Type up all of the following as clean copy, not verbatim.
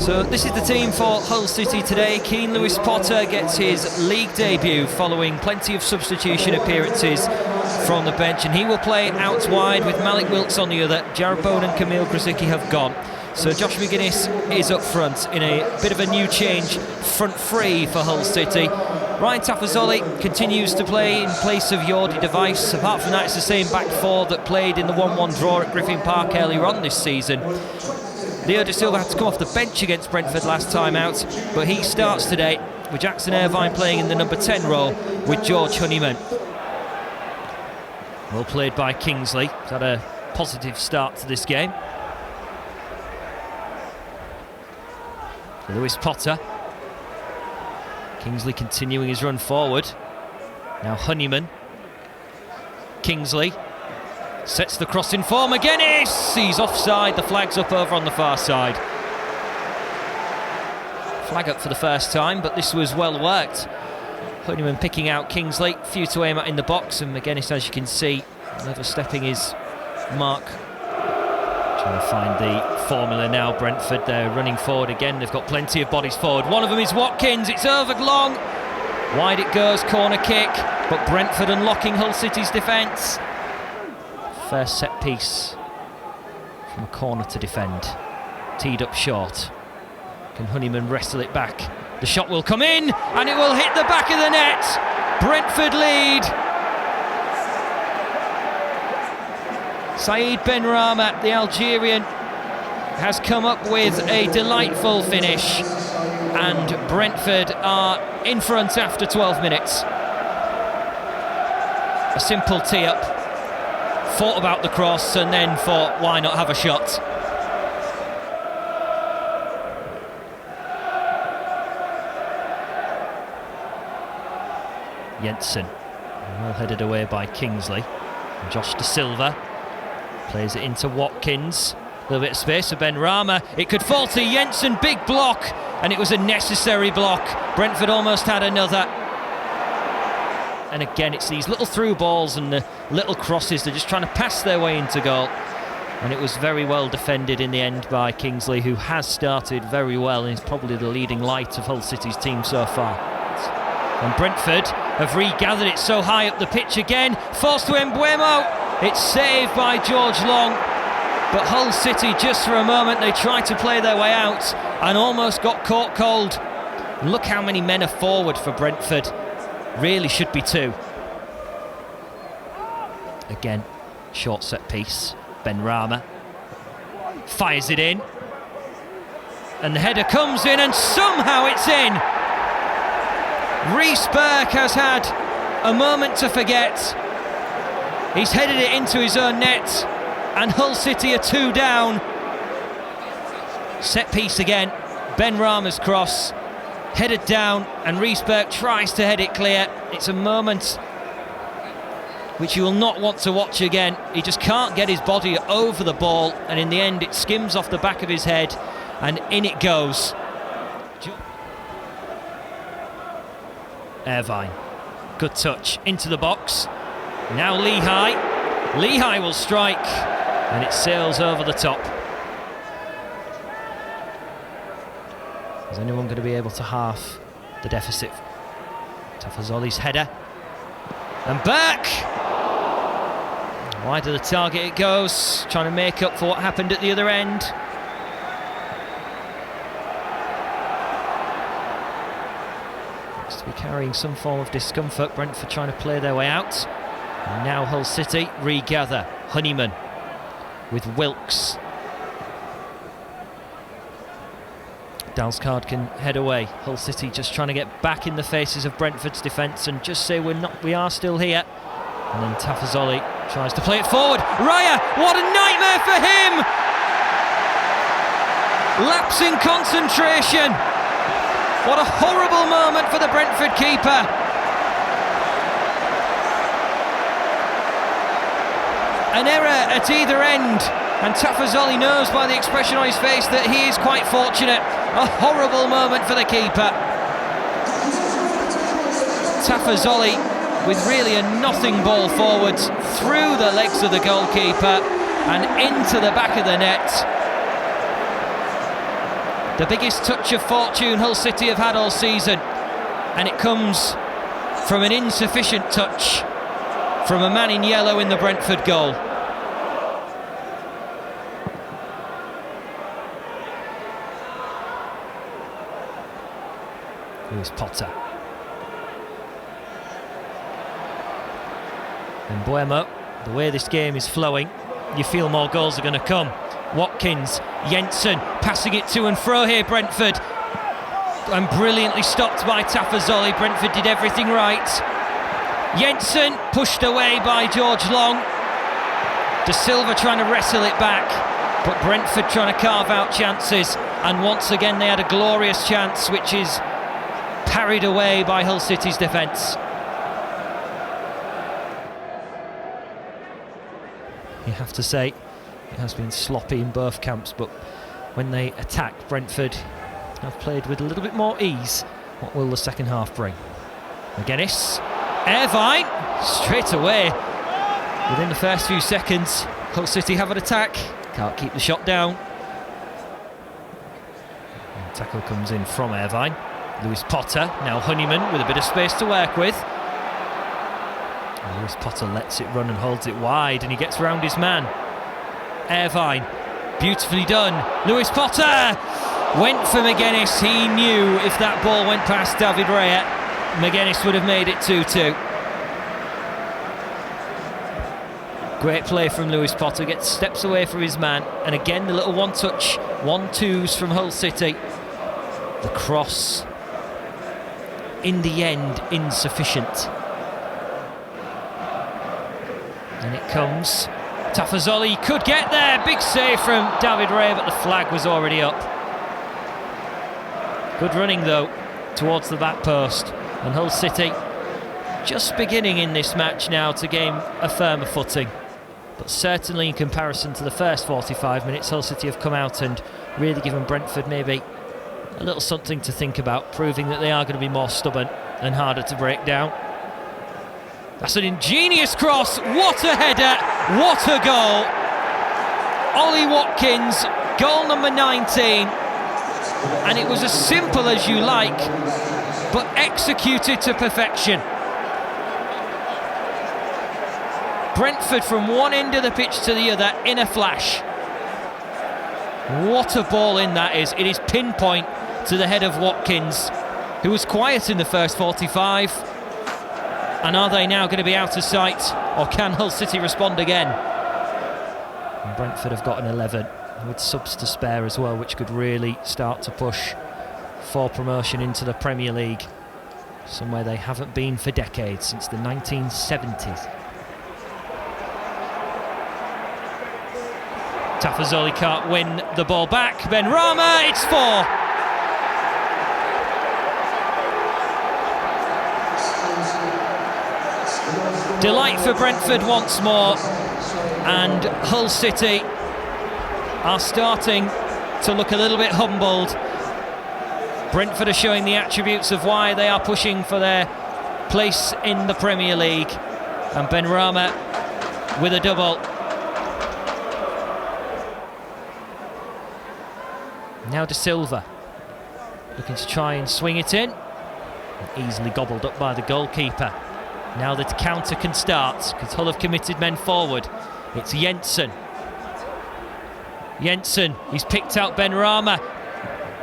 So this is the team for Hull City today. Keane Lewis Potter gets his league debut following plenty of substitution appearances from the bench, and he will play out wide with Malik Wilkes on the other. Jarrod Bowen and Camille Krasicki have gone. So Josh McGuinness is up front in a bit of a new change, front three for Hull City. Ryan Tafazolli continues to play in place of Jordi Device. Apart from that, it's the same back four that played in the 1-1 draw at Griffin Park earlier on this season. Leo De Silva had to come off the bench against Brentford last time out, but he starts today with Jackson Irvine playing in the number 10 role with George Honeyman. Well played by Kingsley. He's had a positive start to this game. Lewis Potter. Kingsley continuing his run forward. Now Honeyman. Kingsley sets the cross in for McGuinness. He's offside. The flag's up over on the far side. Flag up for the first time, but this was well worked. Honeyman picking out Kingsley. Few to aim at in the box, and McGuinness, as you can see, overstepping his mark. Trying to find the formula now. Brentford, they're running forward again. They've got plenty of bodies forward. One of them is Watkins. It's over long. Wide it goes, corner kick, but Brentford unlocking Hull City's defence. First set piece from a corner to defend. Teed up short. Can Honeyman wrestle it back? The shot will come in and it will hit the back of the net. Brentford lead. Saeed Benrahma, the Algerian, has come up with a delightful finish, and Brentford are in front after 12 minutes. A simple tee up, thought about the cross and then thought, why not have a shot? Jensen, well headed away by Kingsley. And Josh De Silva plays it into Watkins. A little bit of space for Benrahma. It could fall to Jensen, big block, and it was a necessary block. Brentford almost had another. And again, it's these little through balls and the little crosses. They're just trying to pass their way into goal. And it was very well defended in the end by Kingsley, who has started very well and is probably the leading light of Hull City's team so far. And Brentford have regathered it so high up the pitch again. Forced to Mbeumo. It's saved by George Long. But Hull City, just for a moment, they tried to play their way out and almost got caught cold. And look how many men are forward for Brentford. Really should be two. Again, short set piece. Benrahma fires it in. And the header comes in and somehow it's in. Reece Burke has had a moment to forget. He's headed it into his own net, and Hull City are 2 down. Set piece again. Benrahma's cross, headed down, and Reece Burke tries to head it clear. It's a moment which you will not want to watch again. He just can't get his body over the ball, and in the end it skims off the back of his head, and in it goes. Irvine, good touch into the box. Now Lehigh will strike, and it sails over the top. Is anyone going to be able to half the deficit? Tafazoli's header, and back wide of the target it goes, trying to make up for what happened at the other end. Looks to be carrying some form of discomfort. Brentford trying to play their way out. And now Hull City regather. Honeyman with Wilkes. Dalsgaard can head away. Hull City just trying to get back in the faces of Brentford's defence and just say we are still here. And then Tafazolli tries to play it forward. Raya, what a nightmare for him! Lapsing concentration. What a horrible moment for the Brentford keeper. An error at either end, and Tafazolli knows by the expression on his face that he is quite fortunate. A horrible moment for the keeper. Tafazolli with really a nothing ball forwards through the legs of the goalkeeper and into the back of the net. The biggest touch of fortune Hull City have had all season, and it comes from an insufficient touch from a man in yellow in the Brentford goal. Lewis Potter. And Buemo, the way this game is flowing, you feel more goals are going to come. Watkins, Jensen, passing it to and fro here, Brentford. And brilliantly stopped by Tafazolli. Brentford did everything right. Jensen pushed away by George Long. De Silva trying to wrestle it back, but Brentford trying to carve out chances. And once again they had a glorious chance, which is parried away by Hull City's defence. You have to say it has been sloppy in both camps, but when they attack, Brentford have played with a little bit more ease. What will the second half bring? McGuinness, Irvine, straight away. Within the first few seconds, Hull City have an attack. Can't keep the shot down. And tackle comes in from Irvine. Lewis Potter, now Honeyman with a bit of space to work with. And Lewis Potter lets it run and holds it wide, and he gets round his man. Irvine, beautifully done. Lewis Potter went for McGuinness. He knew if that ball went past David Raya, McGuinness would have made it 2-2. Great play from Lewis Potter, gets steps away from his man, and again the little one-touch, 1-2s from Hull City. The cross, in the end, insufficient. And it comes. Tafazolli could get there, big save from David Raya, but the flag was already up. Good running though towards the back post, and Hull City just beginning in this match now to gain a firmer footing, but certainly in comparison to the first 45 minutes, Hull City have come out and really given Brentford maybe a little something to think about, proving that they are going to be more stubborn and harder to break down. That's an ingenious cross. What a header, what a goal. Ollie Watkins, goal number 19. And it was as simple as you like, but executed to perfection. Brentford from one end of the pitch to the other in a flash. What a ball in that is. It is pinpoint to the head of Watkins, who was quiet in the first 45. And are they now going to be out of sight, or can Hull City respond again? And Brentford have got an 11 with subs to spare as well, which could really start to push for promotion into the Premier League, somewhere they haven't been for decades, since the 1970s. Tafazolli can't win the ball back. Benrahma, it's 4. Delight for Brentford once more, and Hull City are starting to look a little bit humbled. Brentford are showing the attributes of why they are pushing for their place in the Premier League, and Benrahma with a double. Now De Silva looking to try and swing it in, easily gobbled up by the goalkeeper. Now the counter can start, because Hull have committed men forward. It's Jensen. Jensen, he's picked out Benrahma.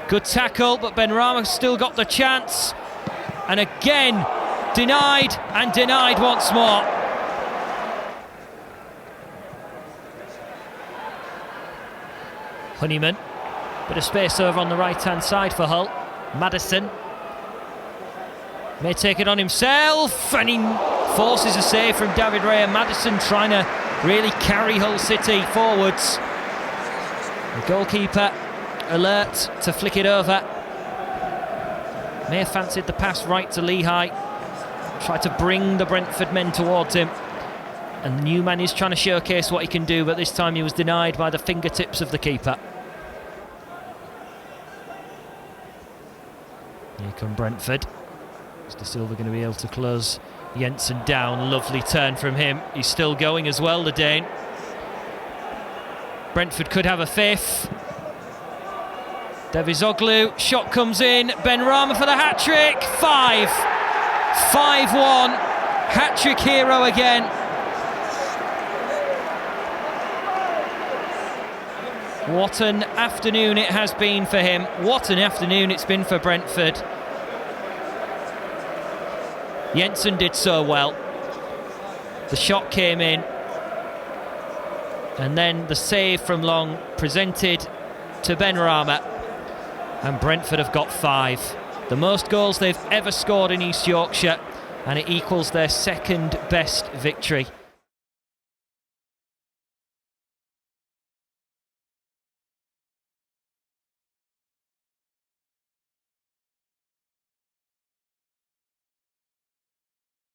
Good tackle, but Benrahma's still got the chance. And again, denied and denied once more. Honeyman, bit of space over on the right-hand side for Hull. Maddison may take it on himself, and he forces a save from David Raya. Maddison trying to really carry Hull City forwards. The goalkeeper alert to flick it over. May have fancied the pass right to Lehigh. Tried to bring the Brentford men towards him. And the new man is trying to showcase what he can do, but this time he was denied by the fingertips of the keeper. Here come Brentford. Is De Silva going to be able to close Jensen down? Lovely turn from him. He's still going as well, the Dane. Brentford could have a fifth. Devizoglu, shot comes in, Benrahma for the hat-trick, 5-1, hat-trick hero again. What an afternoon it has been for him, what an afternoon it's been for Brentford. Jensen did so well, the shot came in, and then the save from long presented to Benrahma. And Brentford have got 5. The most goals they've ever scored in East Yorkshire, and it equals their second best victory.